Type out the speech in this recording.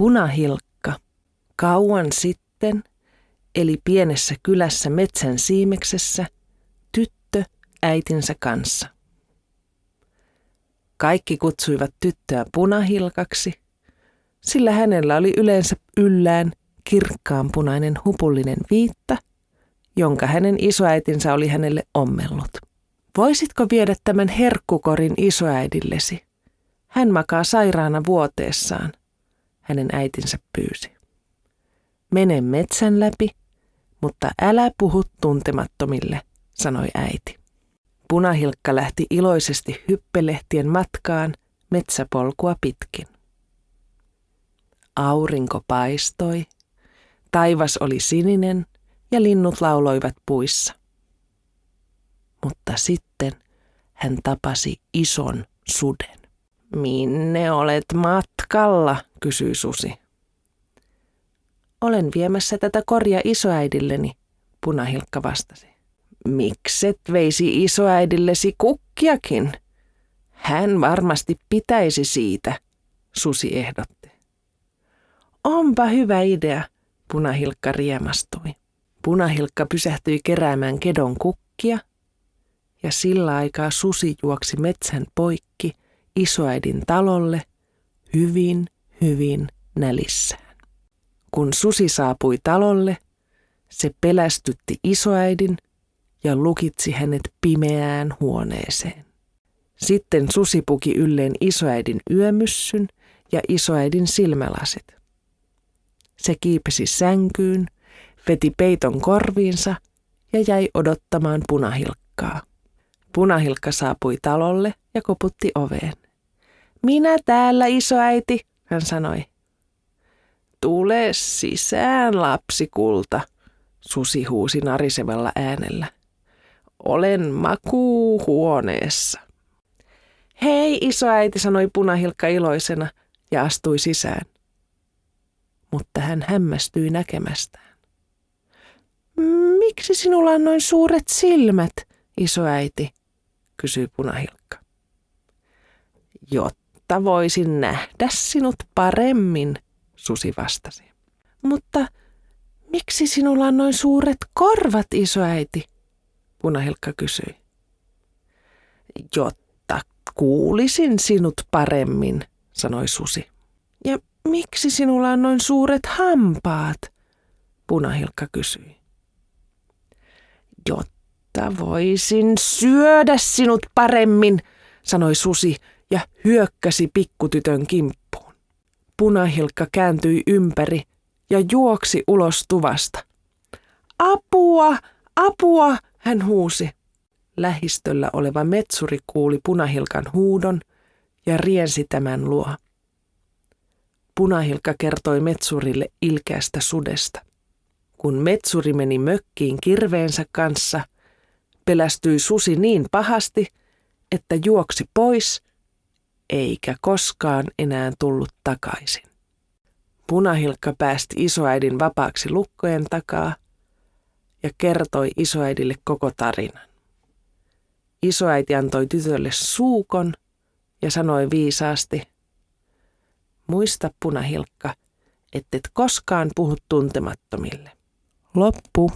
Punahilkka kauan sitten eli pienessä kylässä metsän siimeksessä tyttö äitinsä kanssa. Kaikki kutsuivat tyttöä Punahilkaksi, sillä hänellä oli yleensä yllään kirkkaanpunainen hupullinen viitta, jonka hänen isoäitinsä oli hänelle ommellut. Voisitko viedä tämän herkkukorin isoäidillesi? Hän makaa sairaana vuoteessaan, hänen äitinsä pyysi. Mene metsän läpi, mutta älä puhu tuntemattomille, sanoi äiti. Punahilkka lähti iloisesti hyppelehtien matkaan metsäpolkua pitkin. Aurinko paistoi, taivas oli sininen ja linnut lauloivat puissa. Mutta sitten hän tapasi ison suden. Minne olet matkalla, kysyi susi. Olen viemässä tätä koria isoäidilleni, Punahilkka vastasi. Mikset veisi isoäidillesi kukkiakin? Hän varmasti pitäisi siitä, susi ehdotti. Onpa hyvä idea, Punahilkka riemastui. Punahilkka pysähtyi keräämään kedon kukkia ja sillä aikaa susi juoksi metsän poikki isoäidin talolle hyvin nälissään. Kun susi saapui talolle, se pelästytti isoäidin ja lukitsi hänet pimeään huoneeseen. Sitten susi puki ylleen isoäidin yömyssyn ja isoäidin silmälasit. Se kiipesi sänkyyn, veti peiton korviinsa ja jäi odottamaan Punahilkkaa. Punahilkka saapui talolle ja koputti oveen. Minä täällä, isoäiti, hän sanoi. Tule sisään, lapsikulta, susi huusi narisevalla äänellä. Olen makuuhuoneessa. Hei, isoäiti, sanoi Punahilkka iloisena ja astui sisään. Mutta hän hämmästyi näkemästään. Miksi sinulla on noin suuret silmät, isoäiti, kysyi Punahilkka. Jotta voisin nähdä sinut paremmin, susi vastasi. Mutta miksi sinulla on noin suuret korvat, isoäiti? Punahilkka kysyi. Jotta kuulisin sinut paremmin, sanoi susi. Ja miksi sinulla on noin suuret hampaat? Punahilkka kysyi. Jotta voisin syödä sinut paremmin, sanoi susi ja hyökkäsi pikkutytön kimppuun. Punahilkka kääntyi ympäri ja juoksi ulos tuvasta. Apua, apua, hän huusi. Lähistöllä oleva metsuri kuuli Punahilkan huudon ja riensi tämän luo. Punahilkka kertoi metsurille ilkeästä sudesta. Kun metsuri meni mökkiin kirveensä kanssa, pelästyi susi niin pahasti, että juoksi pois, eikä koskaan enää tullut takaisin. Punahilkka päästi isoäidin vapaaksi lukkojen takaa ja kertoi isoäidille koko tarinan. Isoäiti antoi tytölle suukon ja sanoi viisaasti, muista Punahilkka, ettet koskaan puhu tuntemattomille. Loppu.